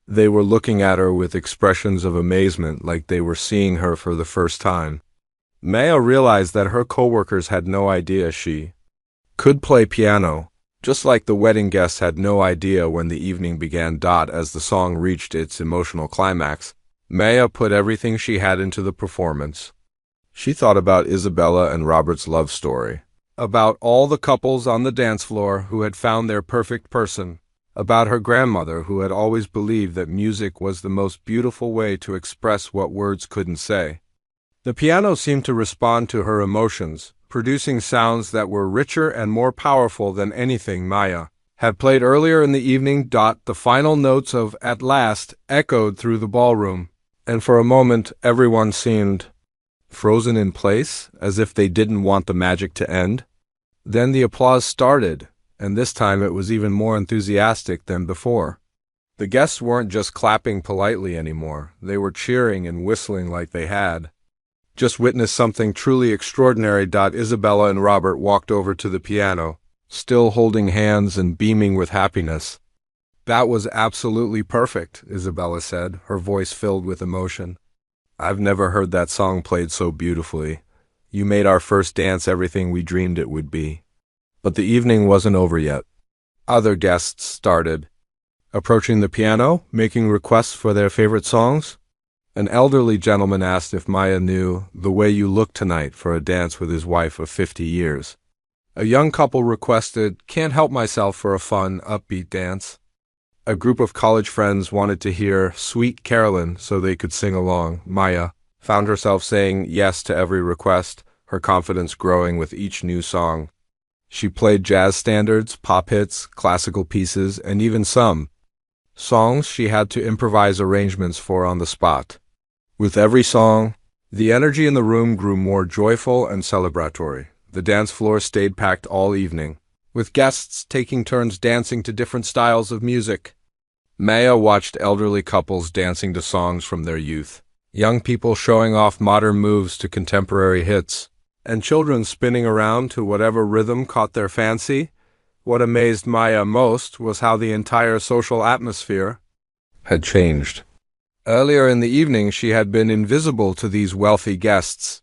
They were looking at her with expressions of amazement, like they were seeing her for the first time. Maya realized that her coworkers had no idea she could play piano, just like the wedding guests had no idea when the evening began. As the song reached its emotional climax, Maya put everything she had into the performance. She thought about Isabella and Robert's love story, about all the couples on the dance floor who had found their perfect person, about her grandmother who had always believed that music was the most beautiful way to express what words couldn't say. The piano seemed to respond to her emotions, producing sounds that were richer and more powerful than anything Maya had played earlier in the evening. The final notes of At Last echoed through the ballroom, and for a moment everyone seemed frozen in place, as if they didn't want the magic to end. Then the applause started, and this time it was even more enthusiastic than before. The guests weren't just clapping politely anymore, they were cheering and whistling like they had just witnessed something truly extraordinary. Isabella and Robert walked over to the piano, still holding hands and beaming with happiness. "That was absolutely perfect," Isabella said, her voice filled with emotion. "I've never heard that song played so beautifully. You made our first dance everything we dreamed it would be." But the evening wasn't over yet. Other guests started approaching the piano, making requests for their favorite songs. An elderly gentleman asked if Maya knew "The Way You Look Tonight" for a dance with his wife of 50 years. A young couple requested "Can't Help Myself" for a fun, upbeat dance. A group of college friends wanted to hear "Sweet Carolyn" so they could sing along. Maya found herself saying yes to every request, her confidence growing with each new song. She played jazz standards, pop hits, classical pieces, and even some songs she had to improvise arrangements for on the spot. With every song, the energy in the room grew more joyful and celebratory. The dance floor stayed packed all evening, with guests taking turns dancing to different styles of music. Maya watched elderly couples dancing to songs from their youth, young people showing off modern moves to contemporary hits, and children spinning around to whatever rhythm caught their fancy. What amazed Maya most was how the entire social atmosphere had changed. Earlier in the evening, she had been invisible to these wealthy guests.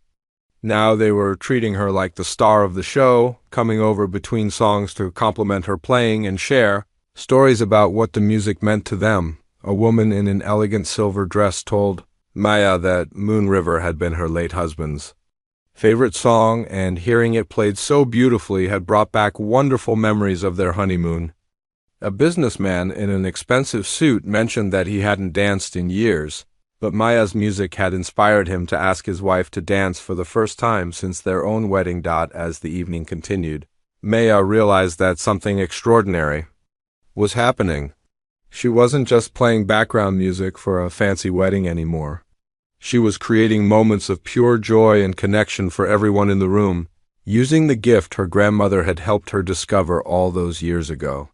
Now they were treating her like the star of the show, coming over between songs to compliment her playing and share stories about what the music meant to them. A woman in an elegant silver dress told Maya that Moon River had been her late husband's favorite song, and hearing it played so beautifully had brought back wonderful memories of their honeymoon. A businessman in an expensive suit mentioned that he hadn't danced in years, but Maya's music had inspired him to ask his wife to dance for the first time since their own wedding. As the evening continued, Maya realized that something extraordinary was happening. She wasn't just playing background music for a fancy wedding anymore. She was creating moments of pure joy and connection for everyone in the room, using the gift her grandmother had helped her discover all those years ago.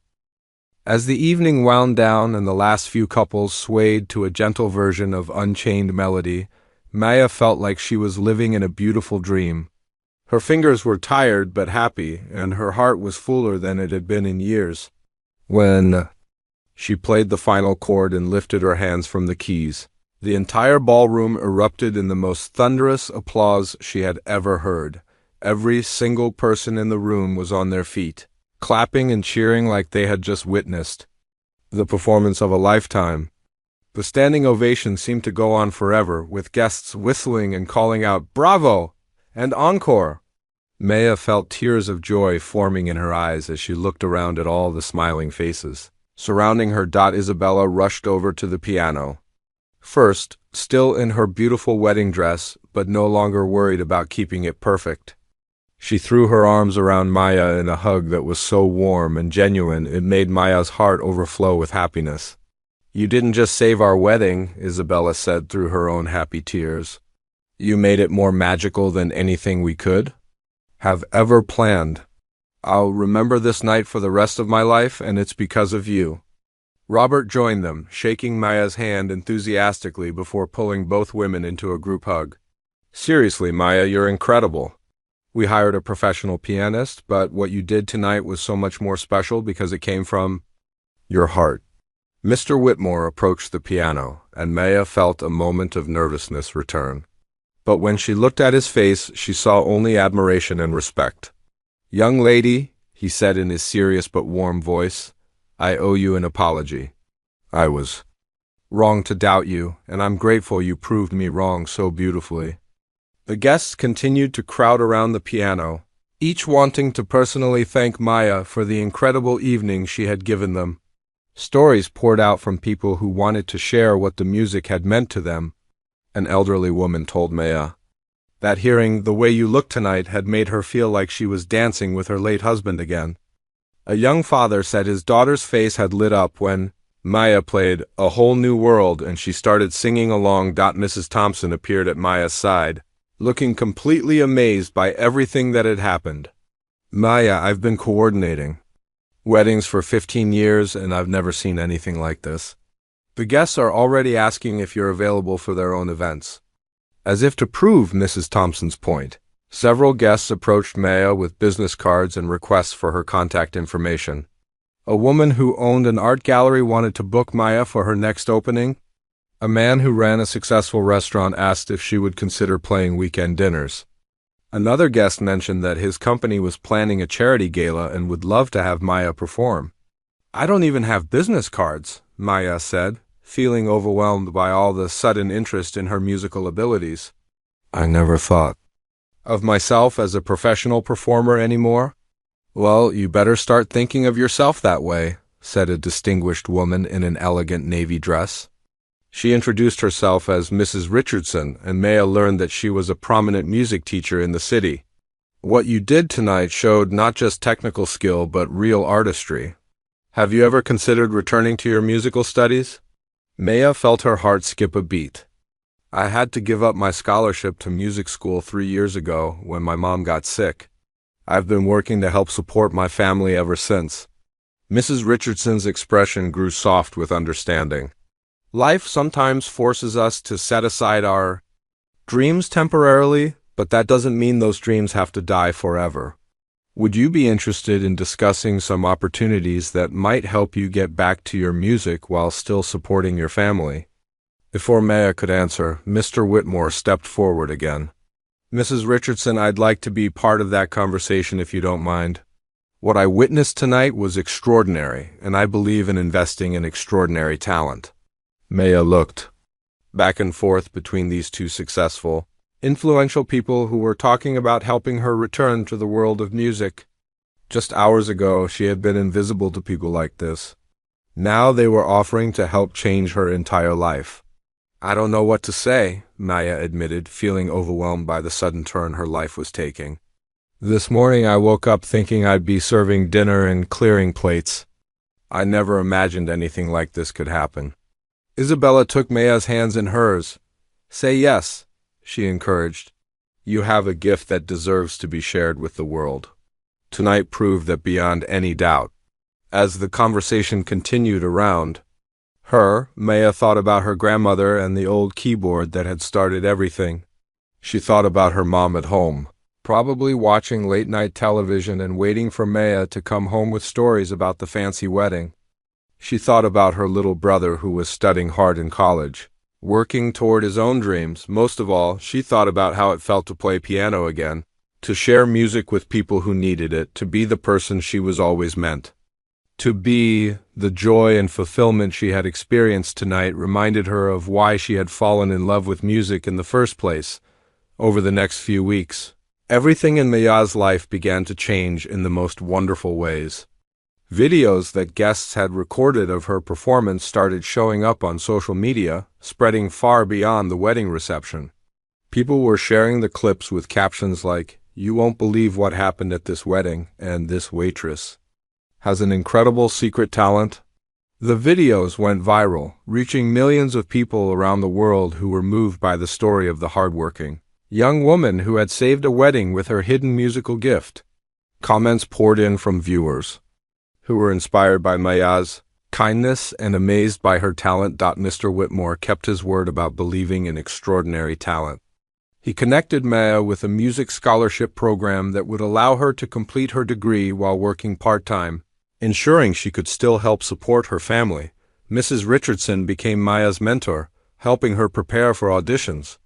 As the evening wound down and the last few couples swayed to a gentle version of Unchained Melody, Maya felt like she was living in a beautiful dream. Her fingers were tired but happy, and her heart was fuller than it had been in years. When she played the final chord and lifted her hands from the keys, the entire ballroom erupted in the most thunderous applause she had ever heard. Every single person in the room was on their feet, clapping and cheering like they had just witnessed the performance of a lifetime. The standing ovation seemed to go on forever, with guests whistling and calling out "Bravo!" and "Encore!" Maya felt tears of joy forming in her eyes as she looked around at all the smiling faces surrounding her. Isabella rushed over to the piano. First, still in her beautiful wedding dress, but no longer worried about keeping it perfect. She threw her arms around Maya in a hug that was so warm and genuine it made Maya's heart overflow with happiness. "You didn't just save our wedding," Isabella said through her own happy tears. "You made it more magical than anything we could have ever planned. I'll remember this night for the rest of my life, and it's because of you." Robert joined them, shaking Maya's hand enthusiastically before pulling both women into a group hug. "Seriously, Maya, you're incredible. We hired a professional pianist, but what you did tonight was so much more special because it came from your heart." Mr. Whitmore approached the piano, and Maya felt a moment of nervousness return. But when she looked at his face, she saw only admiration and respect. "Young lady," he said in his serious but warm voice, "I owe you an apology. I was wrong to doubt you, and I'm grateful you proved me wrong so beautifully." The guests continued to crowd around the piano, each wanting to personally thank Maya for the incredible evening she had given them. Stories poured out from people who wanted to share what the music had meant to them. An elderly woman told Maya that hearing "The Way You Look Tonight" had made her feel like she was dancing with her late husband again. A young father said his daughter's face had lit up when Maya played "A Whole New World" and she started singing along. Mrs. Thompson appeared at Maya's side, looking completely amazed by everything that had happened. "Maya, I've been coordinating Weddings for 15 years, and I've never seen anything like this. The guests are already asking if you're available for their own events. As if to prove Mrs. Thompson's point, several guests approached Maya with business cards and requests for her contact information. A woman who owned an art gallery wanted to book Maya for her next opening. A man who ran a successful restaurant asked if she would consider playing weekend dinners. Another guest mentioned that his company was planning a charity gala and would love to have Maya perform. "I don't even have business cards," Maya said, feeling overwhelmed by all the sudden interest in her musical abilities. "I never thought of myself as a professional performer anymore." "Well, you better start thinking of yourself that way," said a distinguished woman in an elegant navy dress. She introduced herself as Mrs. Richardson, and Maya learned that she was a prominent music teacher in the city. "What you did tonight showed not just technical skill but real artistry. Have you ever considered returning to your musical studies?" Maya felt her heart skip a beat. "I had to give up my scholarship to music school 3 years ago when my mom got sick. I've been working to help support my family ever since." Mrs. Richardson's expression grew soft with understanding. "Life sometimes forces us to set aside our dreams temporarily, but that doesn't mean those dreams have to die forever. Would you be interested in discussing some opportunities that might help you get back to your music while still supporting your family?" Before Maya could answer, Mr. Whitmore stepped forward again. "Mrs. Richardson, I'd like to be part of that conversation if you don't mind. What I witnessed tonight was extraordinary, and I believe in investing in extraordinary talent." Maya looked back and forth between these two successful, influential people who were talking about helping her return to the world of music. Just hours ago, she had been invisible to people like this. Now they were offering to help change her entire life. "I don't know what to say," Maya admitted, feeling overwhelmed by the sudden turn her life was taking. "This morning I woke up thinking I'd be serving dinner and clearing plates. I never imagined anything like this could happen." Isabella took Maya's hands in hers. "Say yes," she encouraged. "You have a gift that deserves to be shared with the world." Tonight proved that beyond any doubt. As the conversation continued around her, Maya thought about her grandmother and the old keyboard that had started everything. She thought about her mom at home, probably watching late-night television and waiting for Maya to come home with stories about the fancy wedding. She thought about her little brother who was studying hard in college, working toward his own dreams. Most of all, she thought about how it felt to play piano again, to share music with people who needed it, to be the person she was always meant to be. The joy and fulfillment she had experienced tonight reminded her of why she had fallen in love with music in the first place. Over the next few weeks, everything in Maya's life began to change in the most wonderful ways. Videos that guests had recorded of her performance started showing up on social media, spreading far beyond the wedding reception. People were sharing the clips with captions like, "You won't believe what happened at this wedding," and "This waitress has an incredible secret talent." The videos went viral, reaching millions of people around the world who were moved by the story of the hardworking young woman who had saved a wedding with her hidden musical gift. Comments poured in from viewers who were inspired by Maya's kindness and amazed by her talent. Mr. Whitmore kept his word about believing in extraordinary talent. He connected Maya with a music scholarship program that would allow her to complete her degree while working part-time, ensuring she could still help support her family. Mrs. Richardson became Maya's mentor, helping her prepare for auditions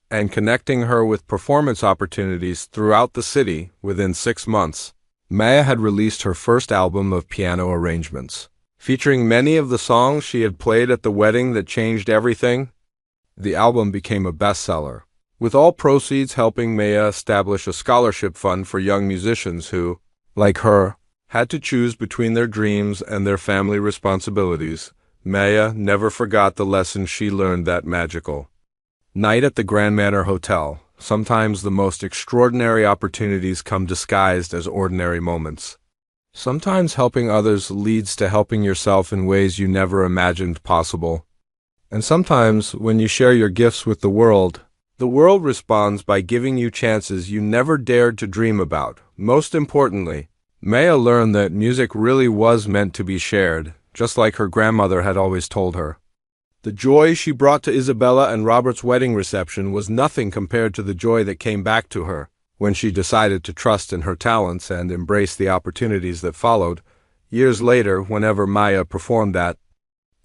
and connecting her with performance opportunities throughout the city. Within 6 months, Maya had released her first album of piano arrangements, featuring many of the songs she had played at the wedding that changed everything. The album became a bestseller, with all proceeds helping Maya establish a scholarship fund for young musicians who, like her, had to choose between their dreams and their family responsibilities. Maya never forgot the lesson she learned that magical night at the Grand Manor Hotel. Sometimes the most extraordinary opportunities come disguised as ordinary moments. Sometimes helping others leads to helping yourself in ways you never imagined possible. And sometimes, when you share your gifts with the world responds by giving you chances you never dared to dream about. Most importantly, Maya learned that music really was meant to be shared, just like her grandmother had always told her. The joy she brought to Isabella and Robert's wedding reception was nothing compared to the joy that came back to her when she decided to trust in her talents and embrace the opportunities that followed. Years later, whenever Maya performed at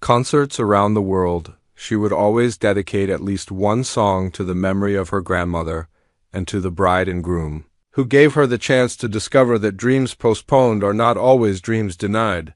concerts around the world, she would always dedicate at least one song to the memory of her grandmother and to the bride and groom, who gave her the chance to discover that dreams postponed are not always dreams denied.